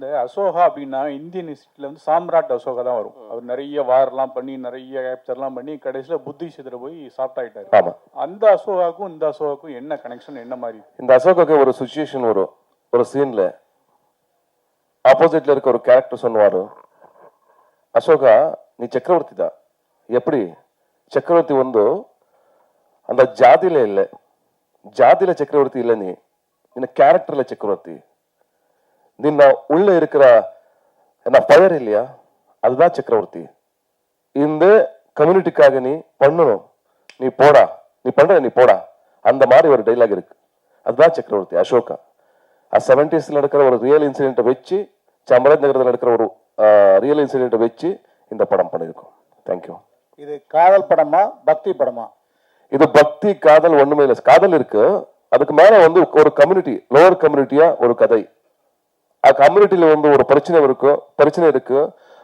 இந்த அசோகா அப்படின்னா இந்தியன் ஹிஸ்டரியில் வந்து சாம்ராட் அசோகா தான் வரும். அவர் நிறைய வார்லாம் பண்ணி நிறைய கேப்சர்லாம் பண்ணி கடைசியில் புத்தி சிதற போய் சாஃப்ட் ஆகிட்டாரு. ஆமா, அந்த அசோகாவுக்கும் இந்த அசோகாவுக்கும் என்ன கனெக்ஷன், என்ன மாதிரி? இந்த அசோகாவுக்கு ஒரு சுச்சுவேஷன் வரும். ஒரு சீன்ல ஆப்போசிட்ல இருக்க ஒரு கேரக்டர் சொன்னாரு, அசோகா நீ சக்கரவர்த்தி தான். எப்படி ಚಕ್ರವರ್ತಿ ಒಂದು அந்த ஜாதியில இல்லை, ஜாதியில சக்கரவர்த்தி இல்லை, நீ ನಿನ್ನ ಕ್ಯಾರೆಕ್ಟರ್ல ಚಕ್ರವರ್ತಿ. ನಿನ್ನ உள்ள இருக்கிற என்ன ஃபயர் இல்லையா, அதுதான் சக்கரவர்த்தி. இந்த கம்யூனிட்டிக்காக நீ பண்ணணும், நீ போடா, நீ பண்ற நீ போடா, அந்த மாதிரி ஒரு டைலாக் இருக்கு. அதுதான் சக்கரவர்த்தி அசோகா. 70s நடக்கிற ஒரு ரியல் இன்சிடென்ட்டை வச்சு, சாமராஜ் நகரத்தில் நடக்கிற ஒரு ரியல் இன்சிடென்ட்டை வச்சு இந்த படம் பண்ணியிருக்கோம். தேங்க்யூ. இது காதல் படமா பக்தி படமா? இது பக்தி காதல் ஒண்ணுமே இல்லை. காதல் இருக்கு, அதுக்கு மேல வந்து ஒரு கம்யூனிட்டி, லோவர் கம்யூனிட்டியா ஒரு கதை. கம்யூனிட்டியில வந்து ஒரு பிரச்சனை இருக்கு.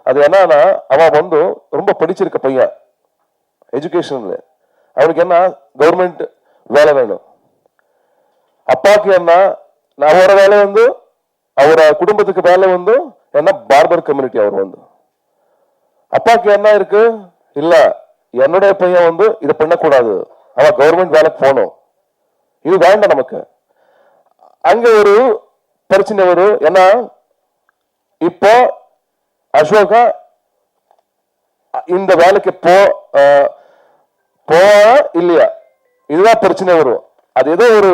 அது என்னன்னா, அவன் வந்து ரொம்ப படிச்சிருக்க பையன், எஜுகேஷன்ல அவனுக்கு என்ன கவர்மெண்ட் வேலை வேணும். அப்பாவுக்கு என்ன, அவரோட வேலை வந்து அவர குடும்பத்துக்கு வேலை வந்து என்ன பார்பர் கம்யூனிட்டி. அவர் வந்து அப்பாவுக்கு என்ன இருக்கு, இல்ல என்னுடைய பையன் வந்து இதை பண்ணக்கூடாது, அவன் கவர்மெண்ட் வேலைக்கு போகணும், இது வேண்டாம் நமக்கு. அங்க ஒரு பிரச்சனை வரும். ஏன்னா இப்போ அசோகா இந்த வேலைக்கு போ இல்லையா, இதுதான் பிரச்சனை வரும். அது ஏதோ ஒரு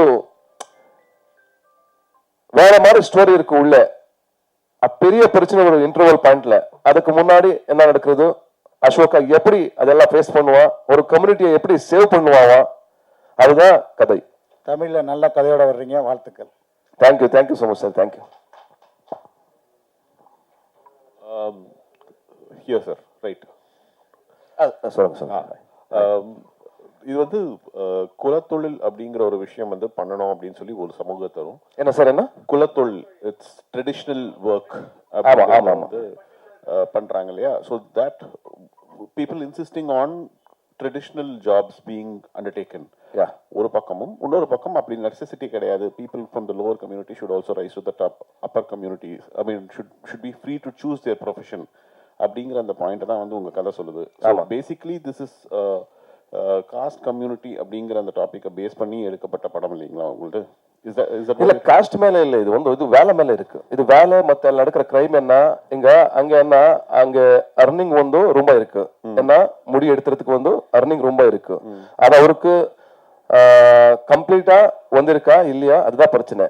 வேற மாதிரி ஸ்டோரி இருக்கு உள்ள. பெரிய பிரச்சனை வரும் இன்டர்வல் பாயிண்ட்ல. அதுக்கு முன்னாடி என்ன நடக்கிறது, அசோகா எப்படி அதெல்லாம் ஃபேஸ் பண்ணுவான், ஒரு கம்யூனிட்டியை எப்படி சேவ் பண்ணுவான், அதுதான் கதை. தமிழ்ல நல்ல கதையோட வர்றீங்க, வாழ்த்துக்கள். Thank you, thank you so much sir, thank you. Here sir, right. சொல்லுங்க சார். இது வந்து குலத்தொழில் அப்படிங்கிற ஒரு விஷயம் வந்து பண்ணணும் அப்படின்னு சொல்லி ஒரு சமூகத்தரும். என்ன சார், என்ன குலத்தொழில், இட்ஸ் ட்ரெடிஷ்னல் ஒர்க் வந்து பண்றாங்க இல்லையா? So that people insisting on traditional jobs being undertaken ஒரு பக்கமும், இன்னொரு பக்கம் அப்படி நெசசிட்டி கிடையாது. People from the lower community should also rise to the top upper community. I mean should be free to choose their profession அப்படிங்கிற அந்த point தான் வந்து உங்க கதை சொல்லுது. Basically this is caste community அப்படிங்கிற அந்த டாபிக்கை பேஸ் பண்ணி எடுக்கப்பட்ட படம் இல்லைங்களா உங்களுக்கு? இல்ல, காஸ்ட் மேல இல்ல, இது வந்து இது வேலை மேல இருக்கு. இது வேலை மத்த நடக்கிற கிரைம் என்ன, அங்க என்ன, அங்க அர்னிங் வந்து ரொம்ப இருக்கு. என்ன முடி எடுத்துறதுக்கு வந்து அர்னிங் ரொம்ப இருக்கு. அது அவருக்கு கம்ப்ளீட்டா வந்திருக்கா இல்லையா, அதுதான் பிரச்சனை.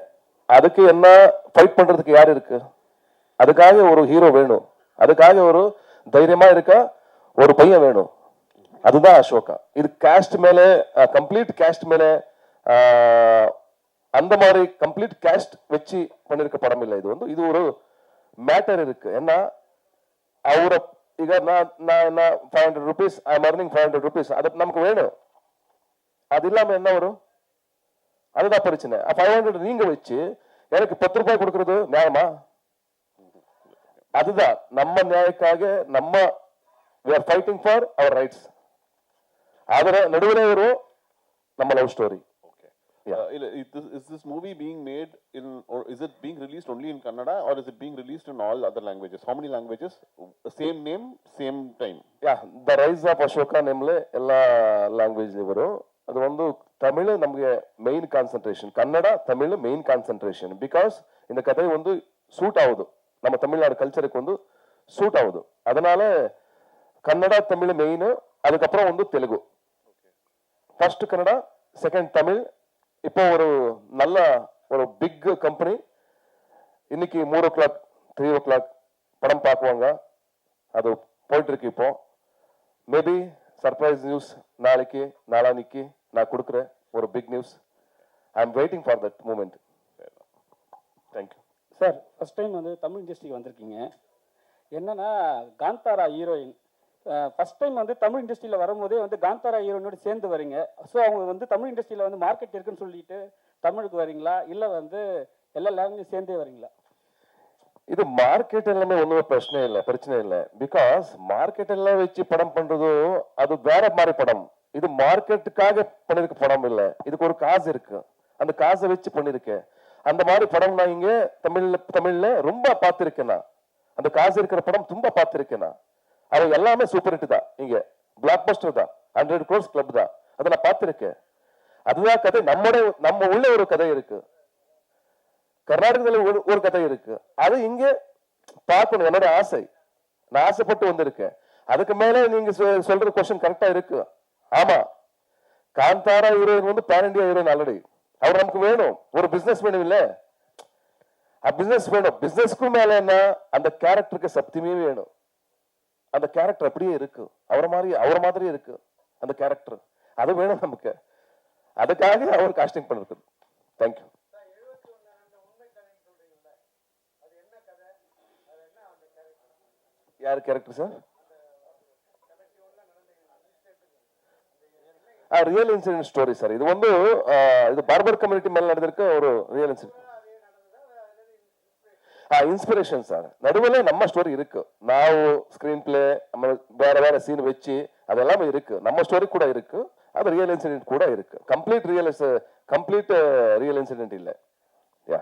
அதுக்கு என்ன ஃபைட் பண்றதுக்கு யார் இருக்கு, அதுக்காக ஒரு ஹீரோ வேணும், அதுக்காக ஒரு தைரியமா இருக்க ஒரு பையன் வேணும், அதுதான் அசோகா. இது காஸ்ட் மேல, கம்ப்ளீட் காஸ்ட் மேல அந்த மாதிரி கம்ப்ளீட் காஸ்ட் வச்சு பண்ணிருக்க படம் இல்லை. இது வந்து இது ஒரு மேட்டர் இருக்கு. ஏன்னா அவரை ಈಗ நான் 500 rupees I am earning 500 rupees, அது நமக்கு வேணும். அது இல்லாம என்ன வரும், அதுதான் பிரச்சனை. 500 நீங்க வச்சு எனக்கு 10 ரூபாய் கொடுக்கறது நியாயமா? அதுதான் நம்ம நியாயக்காக நம்ம we are fighting for our rights. ಅದರ ನಡುವೆ வரும் நம்ம love story. Is this movie being made in, or is it being released only in Kannada, or is it being released in all other languages? How many languages? Same name, same time? Yeah, The Rise of Ashoka ನೇಮ್ಲೆ ಎಲ್ಲ language வரும். ಅದು ಒಂದು ತಮಿಳು ನಮಗೆ main concentration, Kannada Tamil main concentration. Because இந்த கதை வந்து suit ஆகுது நம்ம தமிழ்நாடு கல்ச்சருக்கு வந்து சூட் ஆகுது. அதனால கன்னட தமிழ் மெயின், அதுக்கப்புறம் வந்து தெலுங்கு. First Kannada, second Tamil. இப்போ ஒரு நல்ல ஒரு பிக் கம்பெனி இன்னைக்கு 3 o'clock 3 o'clock படம் பார்க்குவாங்க. அது போயிட்டு இருக்கு இப்போ. மேபி சர்ப்ரைஸ் நியூஸ் நாளைக்கு நாளானிக்கு நான் கொடுக்குறேன், ஒரு big news. I am waiting for that moment. Thank you sir. First time வந்து தமிழ் இண்டஸ்ட்ரிக்கு வந்திருக்கீங்க. என்னன்னா காந்தாரா ஹீரோயின் ஃபர்ஸ்ட் டைம் வந்து தமிழ் இண்டஸ்ட்ரியில் வரும்போதே வந்து காந்தாரா ஹீரோயினோட சேர்ந்து வரீங்க. ஸோ அவங்க வந்து தமிழ் இண்டஸ்ட்ரியில் வந்து மார்க்கெட் இருக்குன்னு சொல்லிட்டு தமிழுக்கு வரீங்களா, இல்லை வந்து எல்லா லாங்குவேஜ் சேர்ந்தே வரீங்களா? இது மார்க்கெட் எல்லாமே ஒன்றும் பிரச்சனை இல்லை. பிகாஸ் மார்க்கெட் எல்லாம் வச்சு படம் பண்றது அது வேற மாதிரி படம். இது மார்க்கெட்டுக்காக பண்ணிருக்க படம் இல்லை. இதுக்கு ஒரு காசு இருக்கு, அந்த காசை வச்சு பண்ணிருக்கேன். அந்த மாதிரி படம் நான் இங்க தமிழ்ல ரொம்ப பார்த்திருக்கேன். நான் அந்த காசு இருக்கிற படம் ரொம்ப பார்த்திருக்கேன். நான் அது எல்லாமே சூப்பர் ஹிட் தான். இங்க பிளாக் பஸ்டர் தான், 100 crores கிளப் தான். அதை நான் பார்த்திருக்கேன். அதுதான் கதை. நம்ம உள்ள ஒரு கதை இருக்கு, கர்நாடகத்துல ஒரு கதை இருக்கு. அது இங்க பார்க்கணும், என்னோட ஆசை. நான் ஆசைப்பட்டு வந்திருக்கேன். அதுக்கு மேல நீங்க சொல்ற கொஸ்டின் கரெக்டா இருக்கு. ஆமா, காந்தாரா ஹீரோயின் வந்து பேன் இண்டியா ஹீரோயின் ஆல்ரெடி. அவர் நமக்கு வேணும், ஒரு பிசினஸ் வேணும் இல்ல, பிசினஸ் வேணும். பிசினஸ்க்கும் மேல என்ன, அந்த கேரக்டருக்கு சத்தியமே வேணும். அந்த கேரக்டர் அப்படியே இருக்கு, அவரை மாதிரி இருக்கு அந்த கேரக்டர். அது வேணும் நமக்கு. அதுக்காக அவர் காஸ்டிங் பண்ணிருக்கு. தேங்க்யூ. யார் character sir? Real incident story sir. இது வந்து இது பார்பர் கம்யூனிட்டி மேல நடந்திருக்க ஒரு ரியல் இன்சிடென்ட். Inspiration sir. நடுவில் நம்ம ஸ்டோரி இருக்கு. நான் ஸ்கிரீன் பிளே நம்ம வேற சீன் வச்சு அதெல்லாமே இருக்கு. நம்ம ஸ்டோரி கூட இருக்கு, அது ரியல் இன்சிடென்ட் கூட இருக்கு. கம்ப்ளீட் ரியல் இன்சிடென்ட் இல்ல. யா,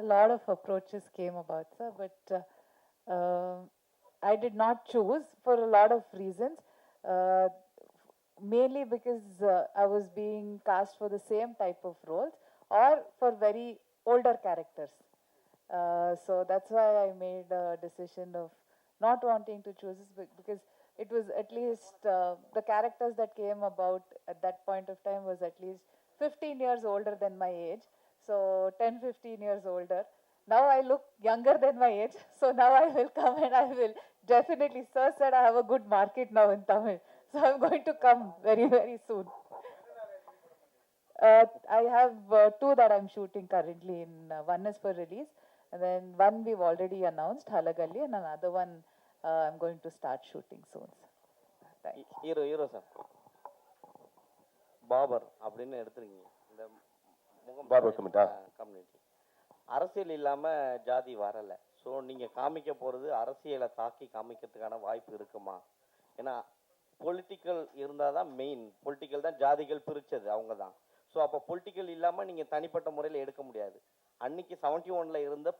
a lot of approaches came about, sir, but I did not choose for a lot of reasons. Mainly because I was being cast for the same type of roles or for very older characters. So that's why I made a decision of not wanting to choose this, because it was at least the characters that came about at that point of time was at least 15 years older than my age. So 10-15 years older. Now I look younger than my age. So now I will come and I will definitely, sir said I have a good market now in Tamil. So I'm going to come very, very soon. I have 2 that I'm shooting currently. One is for release, and then one we've already announced, Halagalli, and another one I'm going to start shooting soon. Hero sir Babar அப்படின்னு எடுத்துருக்கீங்க. இந்த barber community அரசியல் இல்லாமல் ஜாதி வரலை. So நீங்கள் காமிக்க போகிறது அரசியலை தாக்கி காமிக்கிறதுக்கான வாய்ப்பு இருக்குமா? ஏன்னா பொலிட்டிக்கல் இருந்தால் தான் மெயின். பொலிட்டிக்கல் தான் ஜாதிகள் பிரித்தது, அவங்க தான். ஸோ அப்போ பொலிட்டிக்கல் இல்லாமல் நீங்கள் தனிப்பட்ட முறையில் எடுக்க முடியாது. அன்னைக்கு 71ல் இருந்த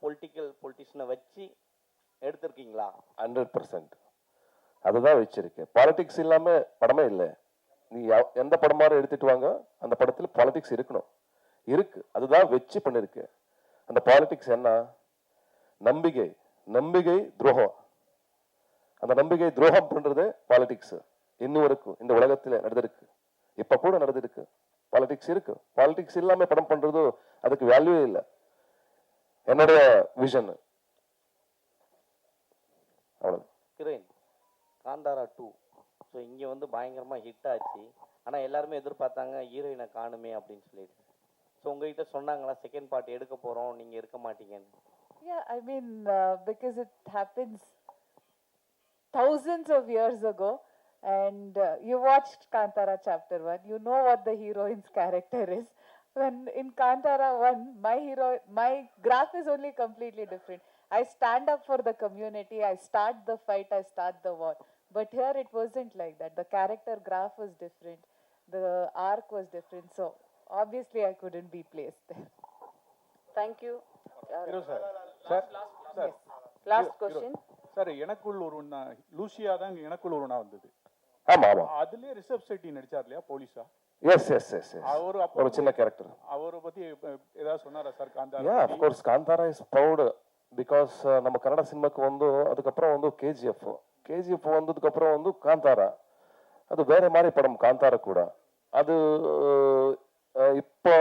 பொலிட்டிஷனை வச்சு எடுத்திருக்கீங்களா? 100% அதுதான் வச்சிருக்கேன். பாலிடிக்ஸ் இல்லாம படமே இல்லை. நீ எந்த படமாரும் எடுத்துட்டு வாங்க, அந்த படத்துல பாலிடிக்ஸ் இருக்கணும், இருக்கு. அதுதான் வச்சு பண்ணிருக்கேன். அந்த பாலிடிக்ஸ் என்ன, நம்பிக்கை துரோகம். அந்த நம்பிக்கை துரோகம் பண்றது பாலிடிக்ஸ். இன்னும் வரைக்கும் இந்த உலகத்துல நடந்திருக்கு, இப்ப கூட நடந்திருக்கு. பாலிடிக்ஸ் இருக்கு. பாலிடிக்ஸ் இல்லாம படம் பண்றது அதுக்கு வேல்யூவே இல்லை. என்னுடைய விஷன் அவ்வளவு. ஹீரோயின் காந்தாரா 2 ஸோ இங்கே வந்து பயங்கரமாக ஹிட் ஆச்சு. ஆனால் எல்லாருமே எதிர்பார்த்தாங்க ஹீரோயினை காணுமே அப்படின்னு சொல்லிட்டு. ஸோ உங்ககிட்ட சொன்னாங்களா செகண்ட் பார்ட் எடுக்க போகிறோம், நீங்கள் இருக்க மாட்டீங்கன்னு? Yeah, I mean, because it happens thousands of years ago, and you watched Kantara chapter 1, you know what the heroine's character is. When in Kantara 1, my graph is only completely different. I stand up for the community, I start the fight, I start the war. But here it wasn't like that. The character graph was different, the arc was different, so obviously I couldn't be placed there. Thank you. Sir Last question. Sir, எனக்குள் ஒரு Lucia தான் எனக்குள் ஒரு வந்தது. ஆமா ஆமா, அதுலயே ரிஷப் செட்டி நடிச்சார் இல்லையா போலீஸா? Yes yes yes yes. ஒரு சின்ன கேரக்டர். அவரை பத்தி ஏதாவது சொன்னாரா sir? Kantara. Yeah, of course Kantara is proud because நம்ம கன்னட சினிமாக்கு வந்து அதுக்கப்புறம் வந்து கேஜிஎஃப் வந்ததுக்கு அப்புறம் வந்து காந்தாரா, அது வேற மாதிரி படம். காந்தாரா கூட அது இப்போ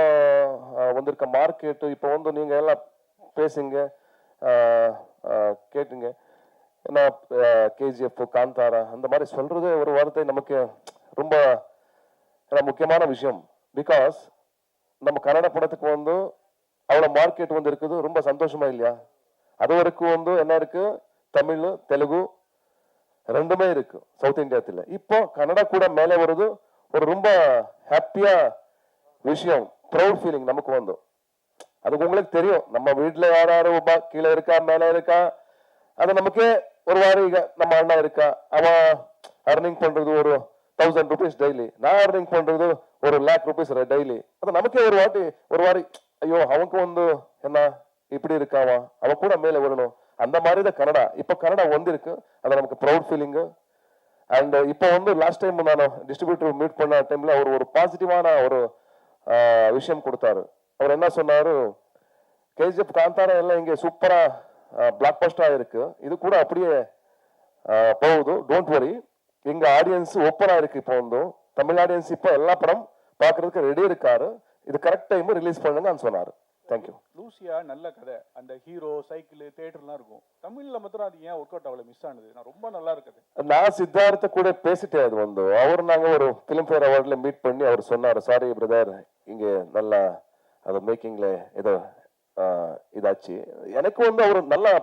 வந்திருக்க மார்க்கெட்டு, இப்போ வந்து நீங்க எல்லாம் பேசுங்க கேட்டுங்க. ஏன்னா கேஜிஎஃப் காந்தாரா அந்த மாதிரி சொல்றது ஒரு வார்த்தை நமக்கு ரொம்ப முக்கியமான விஷயம். பிகாஸ் நம்ம கன்னட படத்துக்கு வந்து அவ்வளோ மார்க்கெட் வந்து இருக்குது. ரொம்ப சந்தோஷமா இல்லையா? அது வரைக்கும் வந்து என்ன இருக்கு, தமிழ் தெலுங்கு ரெண்டுமே இருக்கு சவுத் இந்தியாத்துல. இப்போ கன்னடா கூட மேலே வருது. ஒரு ரொம்ப ஹாப்பியா விஷயம், ப்ரௌட் ஃபீலிங் நமக்கு வந்து. அதுக்கு உங்களுக்கு தெரியும், நம்ம வீட்டுல யாராரு கீழே இருக்கா மேலே இருக்கா, அது நமக்கே ஒரு வாரம் நம்ம அண்ணா இருக்கா, அவன் அர்னிங் பண்றது ஒரு 1000 rupees டெய்லி, நான் அர்னிங் பண்றது ஒரு ₹1,00,000 டெய்லி. அது நமக்கே ஒரு வாரி ஐயோ அவனுக்கு வந்து என்ன இப்படி இருக்காவா, அவன் கூட மேலே வரணும். அந்த மாதிரி தான் கனடா. இப்போ கனடா வந்திருக்கு, அது நமக்கு ப்ரௌட் ஃபீலிங்கு. அண்ட் இப்போ வந்து லாஸ்ட் டைம் நான் டிஸ்ட்ரிபியூட்டர் மீட் பண்ண டைம்ல அவர் ஒரு பாசிட்டிவான ஒரு விஷயம் கொடுத்தாரு. அவர் என்ன சொன்னாரு, கேஜிஎஃப் காந்தாரா எல்லாம் இங்கே சூப்பரா பிளாக் பஸ்டா இருக்கு, இது கூட அப்படியே போகுது, டோன்ட் வரி, எங்க ஆடியன்ஸ் ஓப்பனா இருக்கு. இப்போ வந்து தமிழ் ஆடியன்ஸ் இப்போ எல்லா படம் பார்க்கறதுக்கு ரெடி இருக்காரு, இது கரெக்ட் டைம் ரிலீஸ் பண்ணுங்கன்னு சொன்னாரு. தேங்க்யூ. லூசியா நல்ல கதை, அந்த ஹீரோ சைக்கிள் தேட்டர்லாம் இருக்கும். தமிழ்ல மாத்திரம் அது ஏன் ஒர்க் அவுட் அவ்வளோ மிஸ் ஆனது? நான் ரொம்ப நல்லா இருக்குது. நான் சித்தார்த்த கூட பேசிட்டேன். அது வந்து அவர் நாங்கள் ஒரு ஃபிலிம்ஃபேர் அவார்ட்ல மீட் பண்ணி அவர் சொன்னார், சாரி பிரதர் இங்கே நல்லா அது மேக்கிங்ல ஏதோ இதாச்சு. எனக்கு வந்து அவர் நல்லா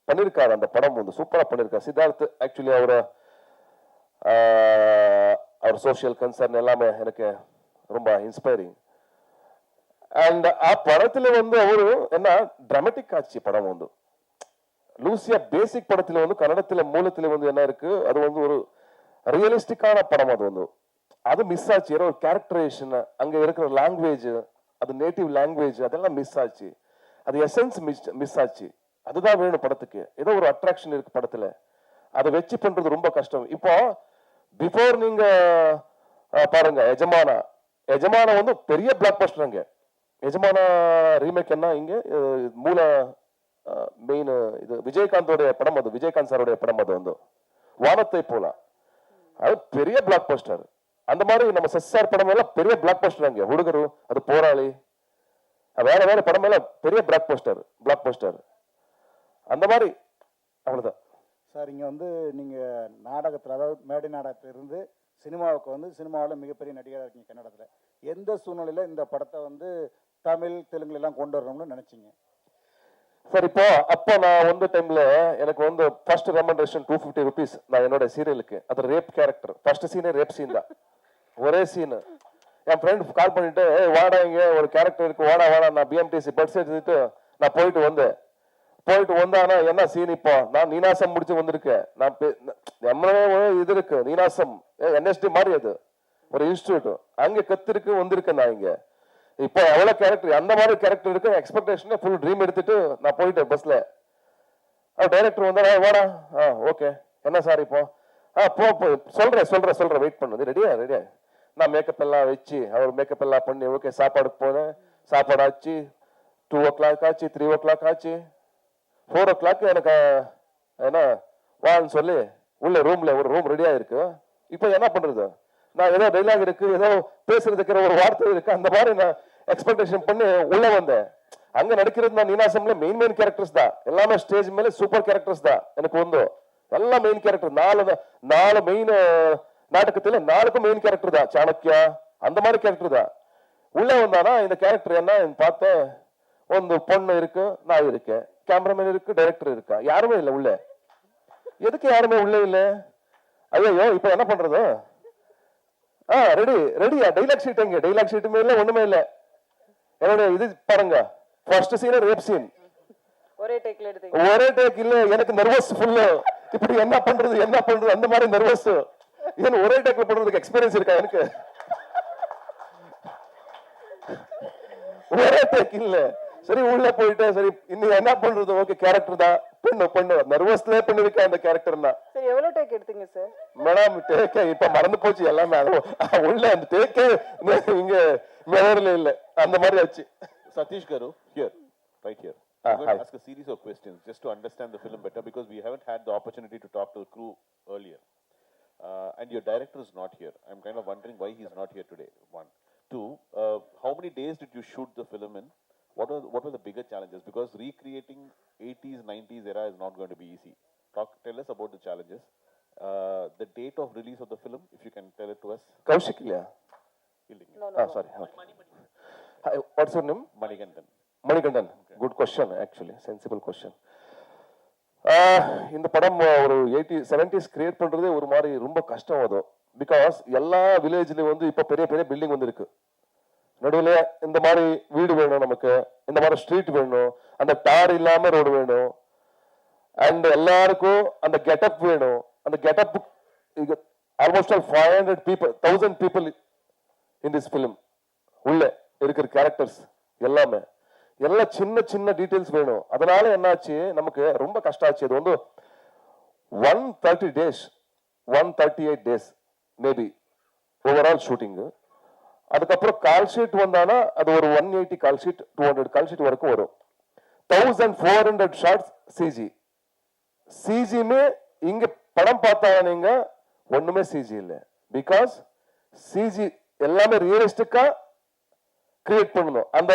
பண்ணியிருக்காரு, அந்த படம் வந்து சூப்பராக பண்ணியிருக்காரு சித்தார்த். ஆக்சுவலி அவர் சோஷியல் கன்சர்ன் எல்லாமே எனக்கு ரொம்ப இன்ஸ்பைரிங். அண்ட் ಆ படத்துல வந்து அவரு என்ன டிராமட்டிக் ஆச்சு படம் வந்து. லூசியா பேசிக் படத்துல வந்து கன்னடத்துல மூலத்துல வந்து என்ன இருக்கு, அது வந்து ஒரு ரியலிஸ்டிக்கான படம். அது வந்து அது மிஸ் ஆச்சு. ஏதோ ஒரு கேரக்டரைசேஷன், அங்க இருக்கிற லாங்குவேஜ், அது நேட்டிவ் லாங்குவேஜ் அதெல்லாம் மிஸ் ஆச்சு. அது எசன்ஸ் மிஸ் ஆச்சு. அதுதான் வேணும் படத்துக்கு. ஏதோ ஒரு அட்ராக்ஷன் இருக்கு படத்துல, அதை வச்சு பண்றது ரொம்ப கஷ்டம். இப்போ பிஃபோர் நீங்க பாருங்க எஜமானா வந்து பெரிய பிளாக் பஸ்டர். அங்க எஜமானா ரீமேக் என்ன இங்க மூல மெயின் இது விஜயகாந்தோடைய படம், அது விஜயகாந்த் சாரோடைய படம். அது வந்து வானத்தை போல அது பெரிய பிளாக் பஸ்டர். அந்த மாதிரி நம்ம SSR படம் எல்லாம் பெரிய பிளாக் பஸ்டர். அங்க ಹುಡುಗರು, அது போராளி, வேற வேற படம் எல்லாம் பெரிய பிளாக் பஸ்டர். அந்த மாதிரி அவ்வளவுதான் சார். இங்கே வந்து நீங்கள் நாடகத்தில், அதாவது மேடை நாடகத்தில் இருந்து சினிமாவுக்கு வந்து சினிமாவில் மிகப்பெரிய நடிகராக இருக்கீங்க கன்னடத்தில். எந்த சூழ்நிலையில் இந்த படத்தை வந்து தமிழ் தெலுங்குலாம் கொண்டு வரணும்னு நினச்சிங்க சார்? அப்போ நான் வந்து டைம்ல எனக்கு வந்து ஃபர்ஸ்ட் ரெமண்டேஷன் ₹250 நான் என்னோட சீரியலுக்கு. அது ரேப் கேரக்டர். ஃபர்ஸ்ட் சீனே ரேப் சீன் தான், ஒரே சீன். என் ஃப்ரெண்ட் கால் பண்ணிட்டு வாடா இங்கே ஒரு கேரக்டர் இருக்கு, வாடா நான் BMTC பட்ஸ் எடுத்துட்டு நான் போயிட்டு வந்தானா என்ன சீன். இப்போ நான் நீனாசம் முடிச்சு வந்திருக்கேன். நான் இது இருக்கு நீனாசம் NSD மாதிரி, அது ஒரு இன்ஸ்டியூட், அங்க கத்திருக்கு வந்திருக்கேன் நான் இங்க. இப்போ எவ்வளவு கேரக்டர், அந்த மாதிரி கேரக்டர் இருக்கு. எக்ஸ்பெக்டேஷன் ஃபுல் ட்ரீம் எடுத்துட்டு நான் போயிட்டேன் பஸ்ல. டைரக்டர் வந்தா வாடா, ஓகே என்ன சார் இப்போ போ சொல்றேன் வெயிட் பண்ணு, ரெடியா நான் மேக்கப் எல்லாம் வச்சு அவர் மேக்கப் எல்லாம் பண்ணி ஓகே சாப்பாடுக்கு போனேன். சாப்பாடு ஆச்சு, 2 o'clock ஆச்சு, 3 o'clock ஆச்சு, 4 o'clock எனக்கு என்ன வான்னு சொல்லி உள்ள ரூம்ல ஒரு ரூம் ரெடியா இருக்கு. இப்போ என்ன பண்றது, நான் ஏதோ டைலாக் இருக்கு, ஏதோ பேசுறதுக்கு ஒரு வார்த்தை இருக்கு, அந்த மாதிரி நான் எக்ஸ்பெக்டேஷன் பண்ணி உள்ள வந்தேன். அங்க நடிக்கிறது நான் நீனாசம்ல மெயின் கேரக்டர்ஸ் தான், எல்லாமே ஸ்டேஜ் மேல சூப்பர் கேரக்டர்ஸ் தான். எனக்கு வந்து எல்லாம் மெயின் கேரக்டர். 4 மெயின் நாடகத்துல 4க்கும் மெயின் கேரக்டர் தான். சாணக்கியா அந்த மாதிரி கேரக்டர் தான். உள்ள வந்தானா இந்த கேரக்டர் என்ன பார்த்தேன், ಒಂದು பொண்ணு இருக்கு, நான் இருக்கேன், கேமராமேன் இருக்கு, டைரக்டர் இருக்கா, யாருமே இல்லை உள்ள. எதுக்கு யாருமே உள்ள இல்லை? ஐயோ இப்ப என்ன பண்றது? ரெடியா டைலாக் ஷீட் எங்க? டைலாக் ஷீட்டுமே இல்லை, ஒண்ணுமே இல்லை. என்னோட இது பாருங்க, ஃபர்ஸ்ட் சீன் ரேப் சீன், ஒரே டேக் இல்ல. எனக்கு நர்வஸ் ஃபுல்லு. இப்படி என்ன பண்றது அந்த மாதிரி நர்வஸ். இது ஒரே டேக்ல பண்றதுக்கு எக்ஸ்பீரியன்ஸ் இருக்கா எனக்கு? ஒரே டேக் இல்ல. சரி உள்ள போயிட்டேன். சரி இன்னும் என்ன பண்றது? ஓகே கேரக்டர் தான், பண்ணு நர்வஸ்லயே பண்ணிருக்கேன் அந்த கேரக்டர்னா. சரி எவ்வளவு டேக் எடுத்தீங்க சார்? மேடம் டேக்கே இப்ப மறந்து போச்சு எல்லாமே. உள்ள அந்த டேக்கே இங்க மெமரியில இல்ல, அந்த மாதிரி ஆச்சு. Satish Garu, here, right here. I'm going to ask a series of questions just to understand the film better, because we haven't had the opportunity to talk to the crew earlier. And your director is not here. I'm kind of wondering why he's not here today. 1. 2, how many days did you shoot the film in? What were the bigger challenges? Because recreating 80s, 90s era is not going to be easy. Tell us about the challenges. The date of release of the film, if you can tell it to us. Kaushik இல்லையா? No. Sorry. Hi, what's your name? Manikandan. Okay. Good question, actually. Sensible question. இந்த படம் ஒரு 70s create பண்றதே ஒரு மாதிரி ரொம்ப கஷ்டம். அது பிகாஸ் எல்லா வில்லேஜ்லயும் வந்து இப்ப பெரிய பெரிய பில்டிங் வந்து இருக்கு. நடுவில் இந்த மாதிரி வீடு வேணும் நமக்கு, இந்த மாதிரி ஸ்ட்ரீட் வேணும், அந்த டார் இல்லாம ரோடு வேணும், அண்ட் எல்லாருக்கும் அந்த கெட்டப் வேணும். அந்த getup almost 500 people 1000 people in this film. உள்ள இருக்கிற கேரக்டர்ஸ் எல்லாமே எல்லாம் சின்ன சின்ன டீடைல்ஸ் வேணும். அதனால என்னாச்சு, நமக்கு ரொம்ப கஷ்டம் ஆச்சு. அது வந்து 130 days 138 days maybe overall shooting. அதுக்கப்புறம் கால் ஷீட் வந்தானா அது ஒரு 180 கால் ஷீட் 200 கால் ஷீட் வரைக்கும் வரும். 1400 ஷார்ட்ஸ் சிஜி. சிஜிமே இங்க படம் பார்த்தா நீங்க ஒண்ணுமே சிஜி இல்லை. பிகாஸ் சிஜி எல்லாமே ரியலிஸ்டிக்கா கிரியேட் பண்ணணும். அந்த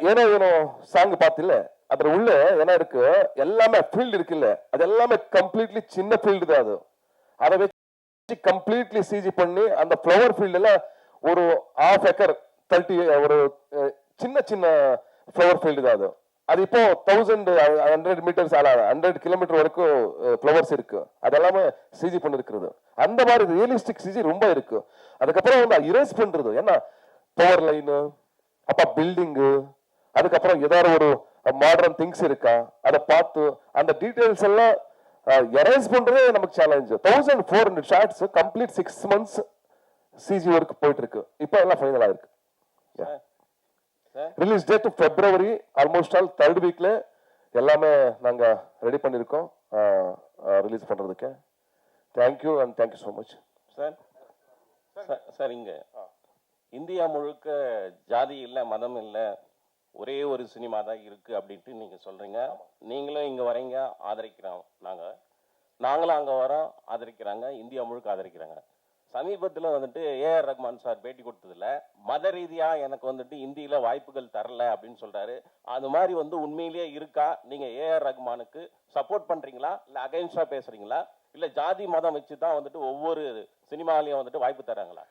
ஏனோ ஏனோ சாங் பார்த்தில்ல, அதுல உள்ள என்ன இருக்கு, எல்லாமே ஃபீல்டு இருக்குல்ல, அது எல்லாமே கம்ப்ளீட்லி சின்ன ஃபீல்டு தான். அதை வச்சு கம்ப்ளீட்லி சிஜி பண்ணி அந்த ஃப்ளவர் ஃபீல்டுல ஒரு 1/2 ஏக்கர் 30 ஒரு சின்ன சின்ன ஃப்ளவர் ஃபீல்டு தான் அது. அது இப்போ 1100 மீட்டர்ஸ் 100 கிலோமீட்டர் வரைக்கும் ஃப்ளவர்ஸ் இருக்கு. அதெல்லாமே சிஜி பண்ணிருக்கிறது. அந்த மாதிரி ரியலிஸ்டிக் சிஜி ரொம்ப இருக்கு. அதுக்கப்புறம் வந்து இரேஸ் பண்றது, ஏன்னா பவர் லைனு, அப்ப பில்டிங்கு, அதுக்கப்புறம் ஏதாவது ஒரு மாடர்ன் திங்ஸ் இருக்கா அதை பார்த்து அந்த டீடைல்ஸ் எல்லாம் எரேஸ் பண்றதே நமக்கு challenge. 1400 shots complete 6 months CG work போயிட்டு இருக்கு. இப்போ எல்லாம் ஃபைனல் ஆயிருக்கு. Release date February, almost all 3rd வீக்ல எல்லாமே நாங்க ரெடி பண்ணிருக்கோம் ரிலீஸ் பண்றதுக்கு. Thank you and thank you so much. Sir இங்க இந்தியா முழுக்க ஜாதி இல்லை, மதம் இல்லை, ஒரே ஒரு சினிமா தான் இருக்கு அப்படின்ட்டு நீங்க சொல்றீங்க. நீங்களும் இங்க வரீங்க, ஆதரிக்கிறோம். நாங்களும் அங்க வரோம், ஆதரிக்கிறாங்க, இந்தியா முழுக்க ஆதரிக்கிறாங்க. சமீபத்தில் வந்துட்டு ஏஆர் ரஹ்மான் சார் பேட்டி கொடுத்ததுல மத ரீதியா எனக்கு வந்துட்டு இந்தியில வாய்ப்புகள் தரல அப்படின்னு சொல்றாரு. அது மாதிரி வந்து உண்மையிலேயே இருக்கா? நீங்க ஏஆர் ரஹ்மானுக்கு சப்போர்ட் பண்றீங்களா, இல்ல அகைன்ஸ்டா பேசுறீங்களா, இல்ல ஜாதி மதம் வச்சு தான் வந்துட்டு ஒவ்வொரு சினிமாலையும் வந்துட்டு வாய்ப்பு தராங்களா?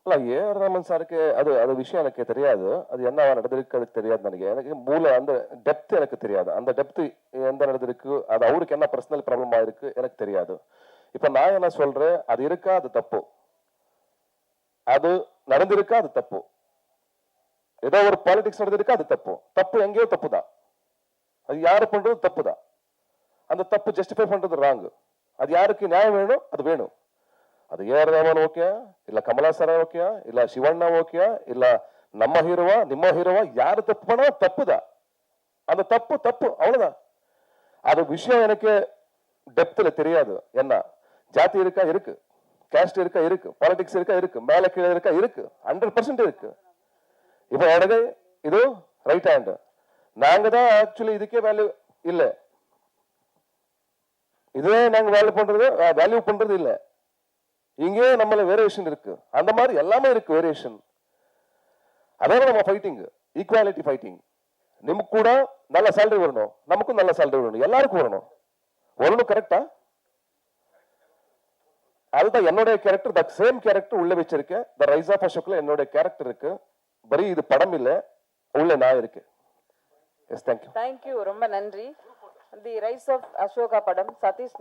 இல்ல, ஏஆர் ரஹ்மான் சாருக்கு அது விஷயம் எனக்கு தெரியாது. அது என்ன நடந்திருக்கு அதுக்கு தெரியாது. எனக்கு மூல அந்த டெப்த் எனக்கு தெரியாது. அந்த டெப்த் எந்த நடந்திருக்கு, அது அவருக்கு என்ன பர்சனல் ப்ராப்ளமா இருக்கு எனக்கு தெரியாது. இப்ப நான் என்ன சொல்றேன், அது இருக்கா அது தப்பு, அது நடந்திருக்கா அது தப்பு, ஏதோ ஒரு பாலிடிக்ஸ் நடந்திருக்கா அது தப்பு. தப்பு எங்கேயோ தப்பு தான். அது யாரு பண்றது தப்பு தான். அந்த தப்பு ஜஸ்டிஃபை பண்றது ராங். அது யாருக்கு நியாயம் வேணும் அது வேணும். அது ஏஆர் ரஹ்மான் ஓகே, இல்ல கமலா சாரா ஓகே, இல்ல சிவண்ணா ஓகே, இல்ல நம்ம ஹீரோவா நிம்ம ஹீரோவா, யாரு தப்பு பண்ணா தப்பு தான். அந்த தப்பு தப்பு அவ்வளவுதான். அது விஷயம் எனக்கு டெப்த்ல தெரியாது. என்ன ஜாதி இருக்கா இருக்கு, கேஸ்ட் இருக்கா இருக்கு, பாலிடிக்ஸ் இருக்கா இருக்கு, மேல கீழே இருக்கா இருக்கு, 100% இருக்கு. இப்ப எனக்கு இது ரைட் ஹேண்ட், நாங்க தான் ஆக்சுவலி இதுக்கே வேல்யூ இல்ல, இதே நாங்க வேல்யூ பண்றது இல்ல. இங்கே நம்மள வேரியேஷன் இருக்கு. அந்த மாதிரி எல்லாமே இருக்கு வேரியேஷன். அதான் நம்ம ஃபைட்டிங், ஈக்குவாலிட்டி ஃபைட்டிங். நமக்கு கூட நல்ல சேலரி வரணும், நமக்கும் நல்ல சேலரி வரணும், எல்லாருக்கும் வரணும். வரணும் கரெக்டா? அதுதான் என்னுடைய கேரக்டர். த சேம் கேரக்டர் உள்ள வச்சிருக்கேன். த ரைஸ் ஆஃப் அசோக்ல என்னுடைய கேரக்டர் இருக்கு. பரி இது படம் இல்ல, உள்ள நான் இருக்கு. S, thank you. தேங்க்யூ, ரொம்ப நன்றி. தி ரைஸ் ஆஃப் அசோகா படம் சதீஷ்